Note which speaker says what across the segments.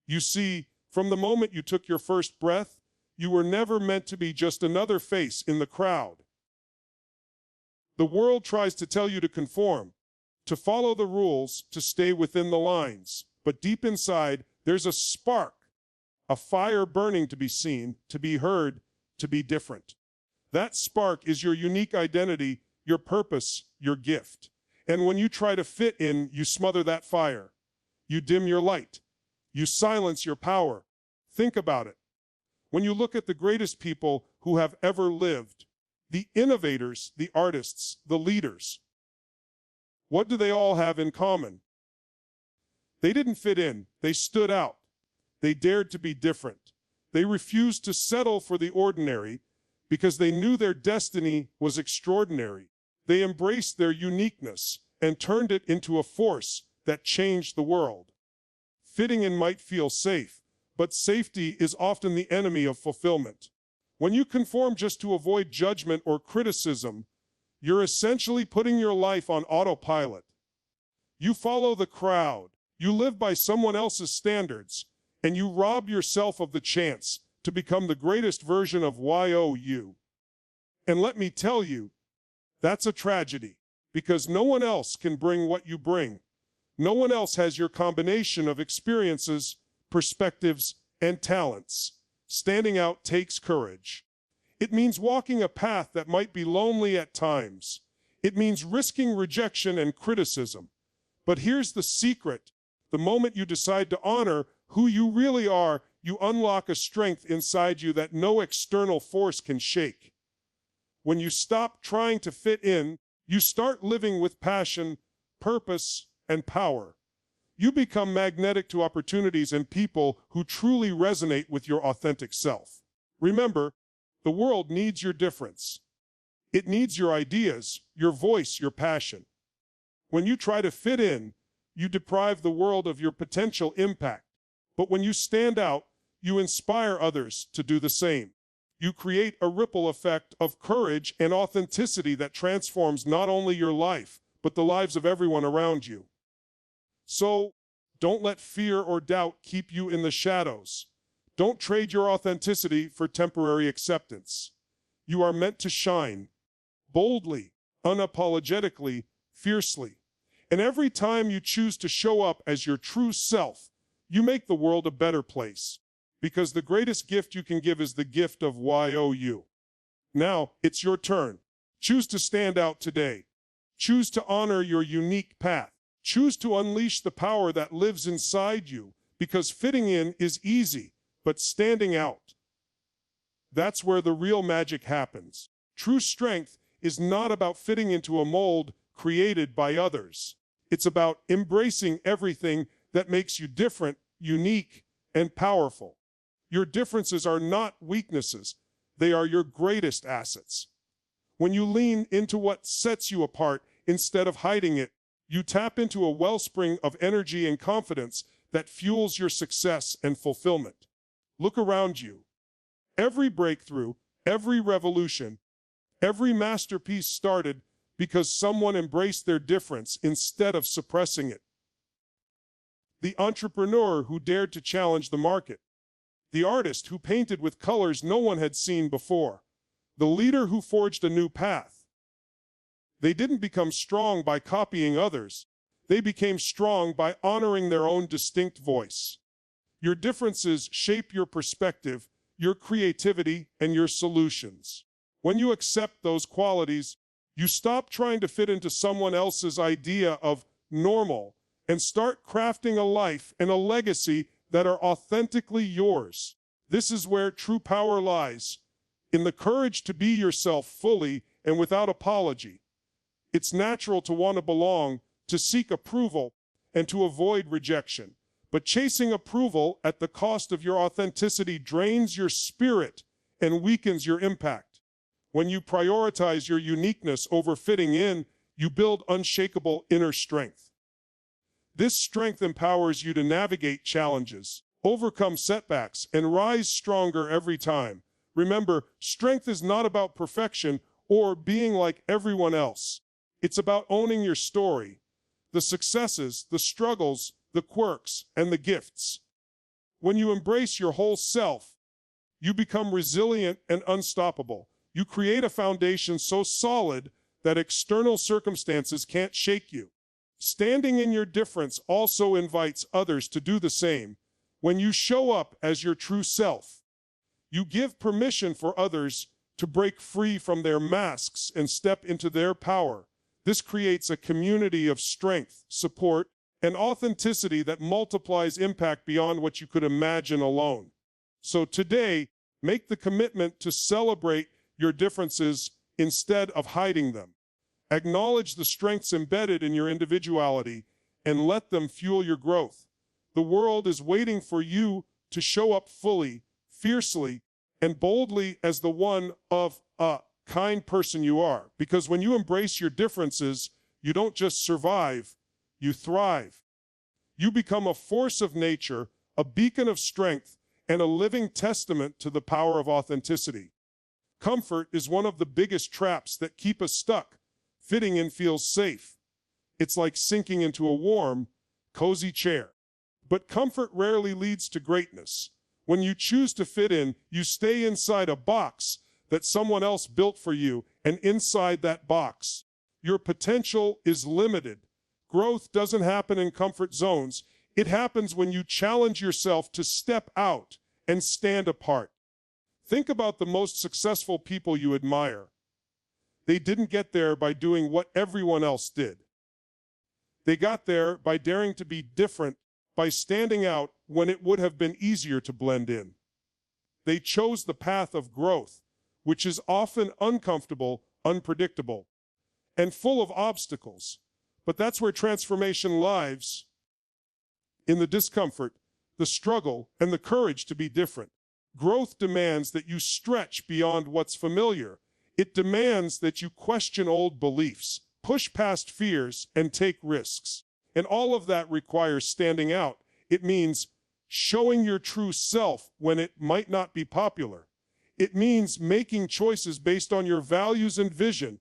Speaker 1: You see, from the moment you took your first breath, you were never meant to be just another face in the crowd. The world tries to tell you to conform, to follow the rules, to stay within the lines. But deep inside, there's a spark, a fire burning to be seen, to be heard, to be different. That spark is your unique identity, your purpose, your gift. And when you try to fit in, you smother that fire. You dim your light. You silence your power. Think about it. When you look at the greatest people who have ever lived, the innovators, the artists, the leaders, what do they all have in common? They didn't fit in. They stood out. They dared to be different. They refused to settle for the ordinary because they knew their destiny was extraordinary. They embraced their uniqueness and turned it into a force that changed the world. Fitting in might feel safe, but safety is often the enemy of fulfillment. When you conform just to avoid judgment or criticism, you're essentially putting your life on autopilot. You follow the crowd, you live by someone else's standards, and you rob yourself of the chance to become the greatest version of you. And let me tell you, that's a tragedy, because no one else can bring what you bring. No one else has your combination of experiences, perspectives, and talents. Standing out takes courage. It means walking a path that might be lonely at times. It means risking rejection and criticism. But here's the secret. The moment you decide to honor who you really are, you unlock a strength inside you that no external force can shake. When you stop trying to fit in, you start living with passion, purpose, and power. You become magnetic to opportunities and people who truly resonate with your authentic self. Remember, the world needs your difference. It needs your ideas, your voice, your passion. When you try to fit in, you deprive the world of your potential impact. But when you stand out, you inspire others to do the same. You create a ripple effect of courage and authenticity that transforms not only your life, but the lives of everyone around you. So, don't let fear or doubt keep you in the shadows. Don't trade your authenticity for temporary acceptance. You are meant to shine, boldly, unapologetically, fiercely. And every time you choose to show up as your true self, you make the world a better place. Because the greatest gift you can give is the gift of you. Now, it's your turn. Choose to stand out today. Choose to honor your unique path. Choose to unleash the power that lives inside you, because fitting in is easy, but standing out, that's where the real magic happens. True strength is not about fitting into a mold created by others. It's about embracing everything that makes you different, unique, and powerful. Your differences are not weaknesses. They are your greatest assets. When you lean into what sets you apart instead of hiding it, you tap into a wellspring of energy and confidence that fuels your success and fulfillment. Look around you. Every breakthrough, every revolution, every masterpiece started because someone embraced their difference instead of suppressing it. The entrepreneur who dared to challenge the market. The artist who painted with colors no one had seen before. The leader who forged a new path. They didn't become strong by copying others. They became strong by honoring their own distinct voice. Your differences shape your perspective, your creativity, and your solutions. When you accept those qualities, you stop trying to fit into someone else's idea of normal and start crafting a life and a legacy that are authentically yours. This is where true power lies, in the courage to be yourself fully and without apology. It's natural to want to belong, to seek approval, and to avoid rejection. But chasing approval at the cost of your authenticity drains your spirit and weakens your impact. When you prioritize your uniqueness over fitting in, you build unshakable inner strength. This strength empowers you to navigate challenges, overcome setbacks, and rise stronger every time. Remember, strength is not about perfection or being like everyone else. It's about owning your story, the successes, the struggles, the quirks, and the gifts. When you embrace your whole self, you become resilient and unstoppable. You create a foundation so solid that external circumstances can't shake you. Standing in your difference also invites others to do the same. When you show up as your true self, you give permission for others to break free from their masks and step into their power. This creates a community of strength, support, and authenticity that multiplies impact beyond what you could imagine alone. So today, make the commitment to celebrate your differences instead of hiding them. Acknowledge the strengths embedded in your individuality and let them fuel your growth. The world is waiting for you to show up fully, fiercely, and boldly as the one of a kind person you are. Because when you embrace your differences, you don't just survive, you thrive. You become a force of nature, a beacon of strength, and a living testament to the power of authenticity. Comfort is one of the biggest traps that keep us stuck. Fitting in feels safe. It's like sinking into a warm, cozy chair. But comfort rarely leads to greatness. When you choose to fit in, you stay inside a box that someone else built for you, and inside that box, your potential is limited. Growth doesn't happen in comfort zones. It happens when you challenge yourself to step out and stand apart. Think about the most successful people you admire. They didn't get there by doing what everyone else did. They got there by daring to be different, by standing out when it would have been easier to blend in. They chose the path of growth, which is often uncomfortable, unpredictable, and full of obstacles. But that's where transformation lies, in the discomfort, the struggle, and the courage to be different. Growth demands that you stretch beyond what's familiar. It demands that you question old beliefs, push past fears, and take risks. And all of that requires standing out. It means showing your true self when it might not be popular. It means making choices based on your values and vision,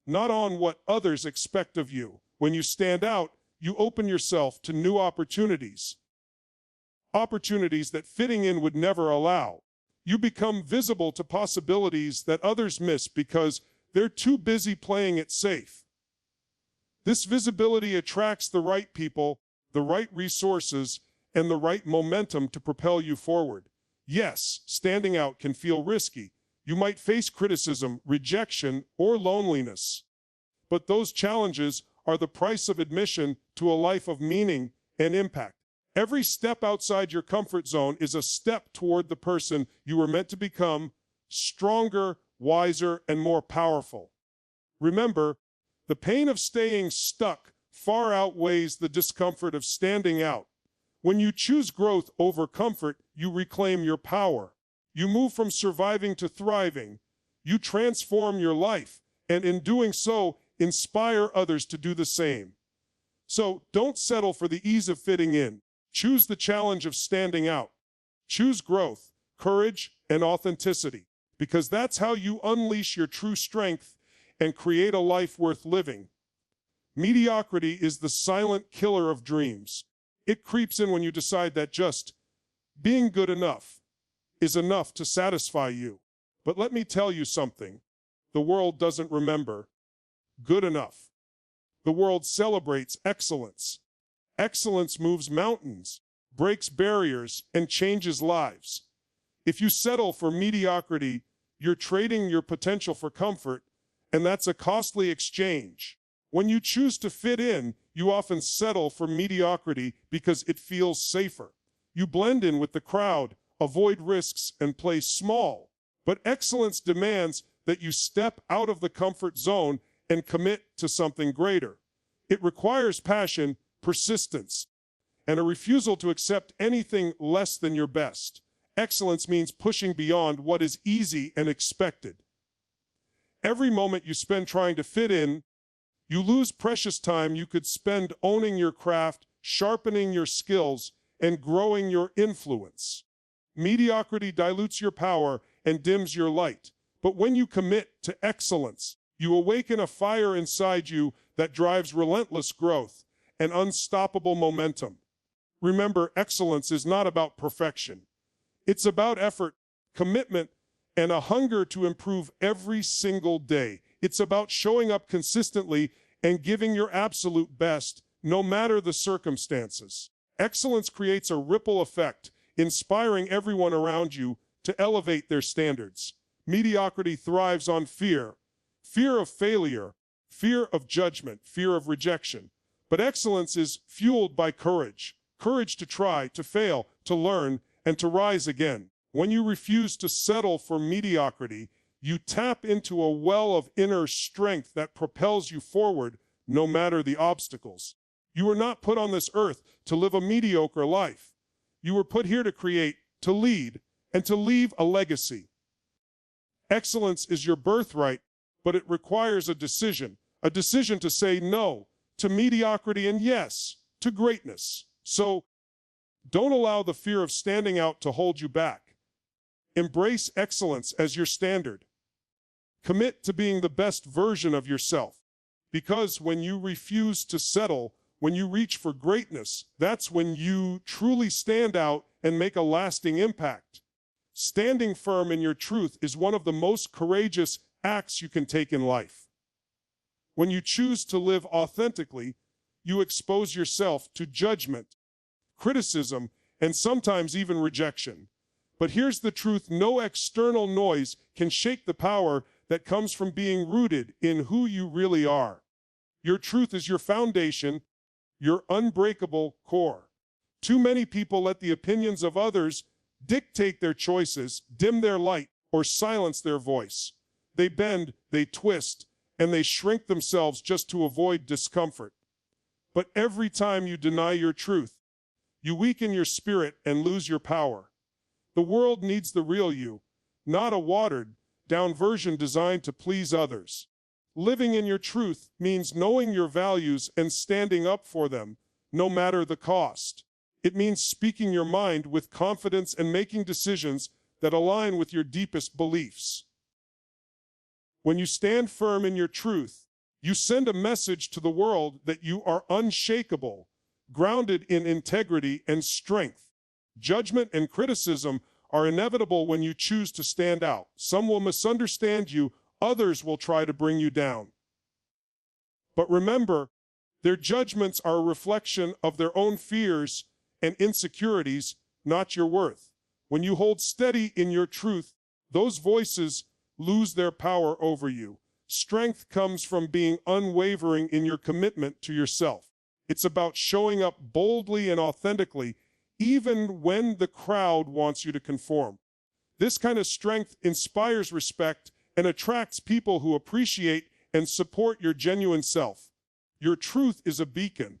Speaker 1: not on what others expect of you. When you stand out, you open yourself to new opportunities. Opportunities that fitting in would never allow. You become visible to possibilities that others miss because they're too busy playing it safe. This visibility attracts the right people, the right resources, and the right momentum to propel you forward. Yes, standing out can feel risky. You might face criticism, rejection, or loneliness. But those challenges are the price of admission to a life of meaning and impact. Every step outside your comfort zone is a step toward the person you were meant to become, stronger, wiser, and more powerful. Remember, the pain of staying stuck far outweighs the discomfort of standing out. When you choose growth over comfort, you reclaim your power. You move from surviving to thriving. You transform your life, and in doing so, inspire others to do the same. So don't settle for the ease of fitting in. Choose the challenge of standing out. Choose growth, courage, and authenticity, because that's how you unleash your true strength and create a life worth living. Mediocrity is the silent killer of dreams. It creeps in when you decide that just being good enough is enough to satisfy you. But let me tell you something. The world doesn't remember good enough. The world celebrates excellence. Excellence moves mountains, breaks barriers, and changes lives. If you settle for mediocrity, you're trading your potential for comfort, and that's a costly exchange. When you choose to fit in, you often settle for mediocrity because it feels safer. You blend in with the crowd, avoid risks, and play small. But excellence demands that you step out of the comfort zone and commit to something greater. It requires passion, persistence, and a refusal to accept anything less than your best. Excellence means pushing beyond what is easy and expected. Every moment you spend trying to fit in, you lose precious time you could spend owning your craft, sharpening your skills, and growing your influence. Mediocrity dilutes your power and dims your light. But when you commit to excellence, you awaken a fire inside you that drives relentless growth and unstoppable momentum. Remember, excellence is not about perfection. It's about effort, commitment, and a hunger to improve every single day. It's about showing up consistently and giving your absolute best, no matter the circumstances. Excellence creates a ripple effect, inspiring everyone around you to elevate their standards. Mediocrity thrives on fear, fear of failure, fear of judgment, fear of rejection. But excellence is fueled by courage, courage to try, to fail, to learn, and to rise again. When you refuse to settle for mediocrity, you tap into a well of inner strength that propels you forward no matter the obstacles. You were not put on this earth to live a mediocre life. You were put here to create, to lead, and to leave a legacy. Excellence is your birthright, but it requires a decision to say no to mediocrity and yes to greatness. So, don't allow the fear of standing out to hold you back. Embrace excellence as your standard. Commit to being the best version of yourself. Because when you refuse to settle, when you reach for greatness, that's when you truly stand out and make a lasting impact. Standing firm in your truth is one of the most courageous acts you can take in life. When you choose to live authentically, you expose yourself to judgment, criticism, and sometimes even rejection. But here's the truth: no external noise can shake the power that comes from being rooted in who you really are. Your truth is your foundation, your unbreakable core. Too many people let the opinions of others dictate their choices, dim their light, or silence their voice. They bend, they twist, and they shrink themselves just to avoid discomfort. But every time you deny your truth, you weaken your spirit and lose your power. The world needs the real you, not a watered-down version designed to please others. Living in your truth means knowing your values and standing up for them, no matter the cost. It means speaking your mind with confidence and making decisions that align with your deepest beliefs. When you stand firm in your truth, you send a message to the world that you are unshakable, grounded in integrity and strength. Judgment and criticism are inevitable when you choose to stand out. Some will misunderstand you, others will try to bring you down. But remember, their judgments are a reflection of their own fears and insecurities, not your worth. When you hold steady in your truth, those voices lose their power over you. Strength comes from being unwavering in your commitment to yourself. It's about showing up boldly and authentically, even when the crowd wants you to conform. This kind of strength inspires respect and attracts people who appreciate and support your genuine self. Your truth is a beacon,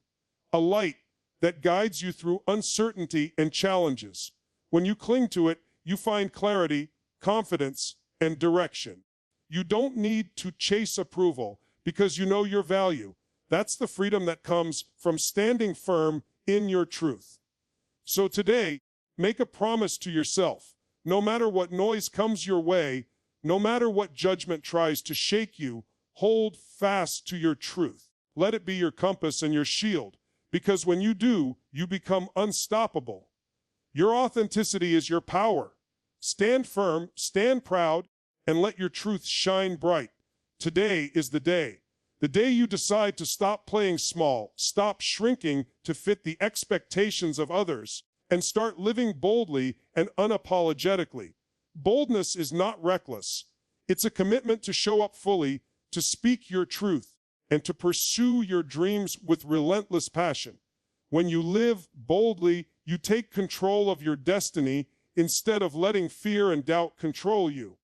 Speaker 1: a light that guides you through uncertainty and challenges. When you cling to it, you find clarity, confidence, and direction. You don't need to chase approval because you know your value. That's the freedom that comes from standing firm in your truth. So today, make a promise to yourself. No matter what noise comes your way, no matter what judgment tries to shake you, hold fast to your truth. Let it be your compass and your shield, because when you do, you become unstoppable. Your authenticity is your power. Stand firm, stand proud, and let your truth shine bright. Today is the day you decide to stop playing small, stop shrinking to fit the expectations of others, and start living boldly and unapologetically. Boldness is not reckless. It's a commitment to show up fully, to speak your truth, and to pursue your dreams with relentless passion. When you live boldly, you take control of your destiny instead of letting fear and doubt control you.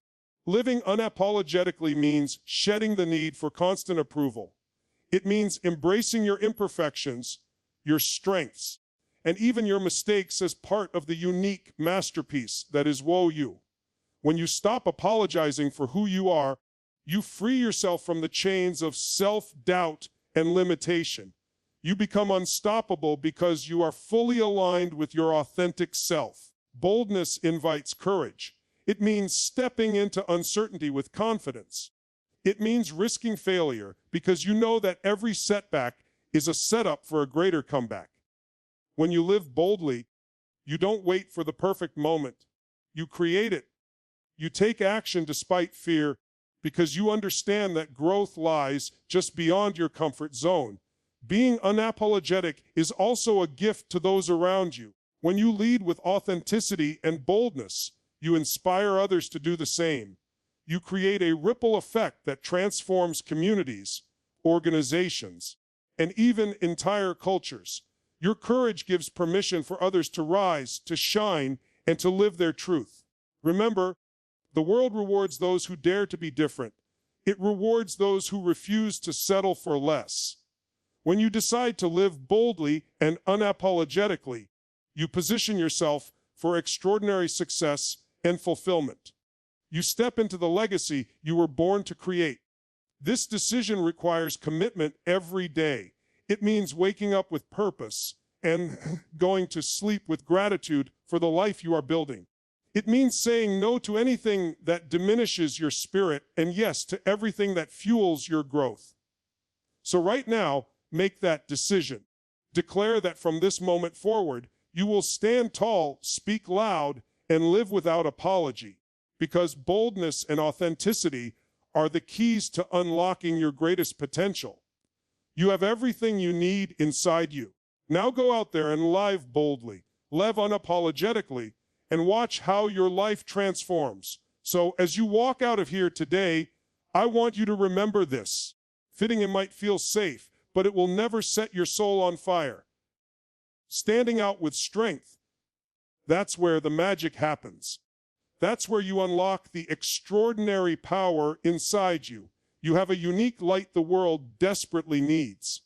Speaker 1: Living unapologetically means shedding the need for constant approval. It means embracing your imperfections, your strengths, and even your mistakes as part of the unique masterpiece that is you. When you stop apologizing for who you are, you free yourself from the chains of self-doubt and limitation. You become unstoppable because you are fully aligned with your authentic self. Boldness invites courage. It means stepping into uncertainty with confidence. It means risking failure because you know that every setback is a setup for a greater comeback. When you live boldly, you don't wait for the perfect moment. You create it. You take action despite fear because you understand that growth lies just beyond your comfort zone. Being unapologetic is also a gift to those around you. When you lead with authenticity and boldness, you inspire others to do the same. You create a ripple effect that transforms communities, organizations, and even entire cultures. Your courage gives permission for others to rise, to shine, and to live their truth. Remember, the world rewards those who dare to be different. It rewards those who refuse to settle for less. When you decide to live boldly and unapologetically, you position yourself for extraordinary success and fulfillment. You step into the legacy you were born to create. This decision requires commitment every day. It means waking up with purpose and going to sleep with gratitude for the life you are building. It means saying no to anything that diminishes your spirit and yes to everything that fuels your growth. So right now, make that decision. Declare that from this moment forward, you will stand tall, speak loud, and live without apology, because boldness and authenticity are the keys to unlocking your greatest potential. You have everything you need inside you. Now go out there and live boldly, live unapologetically, and watch how your life transforms. So as you walk out of here today, I want you to remember this. Fitting in might feel safe, but it will never set your soul on fire. Standing out with strength, that's where the magic happens. That's where you unlock the extraordinary power inside you. You have a unique light the world desperately needs.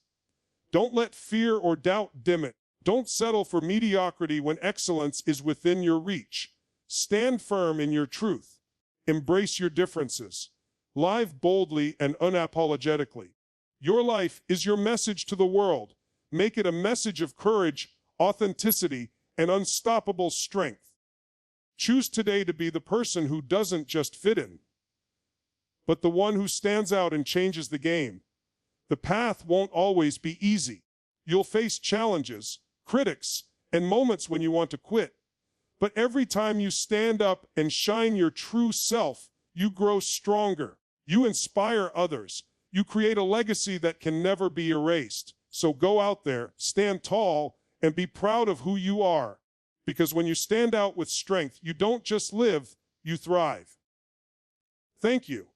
Speaker 1: Don't let fear or doubt dim it. Don't settle for mediocrity when excellence is within your reach. Stand firm in your truth. Embrace your differences. Live boldly and unapologetically. Your life is your message to the world. Make it a message of courage, authenticity, and unstoppable strength. Choose today to be the person who doesn't just fit in, but the one who stands out and changes the game. The path won't always be easy. You'll face challenges, critics, and moments when you want to quit. But every time you stand up and shine your true self, you grow stronger. You inspire others. You create a legacy that can never be erased. So go out there, stand tall, and be proud of who you are. Because when you stand out with strength, you don't just live, you thrive. Thank you.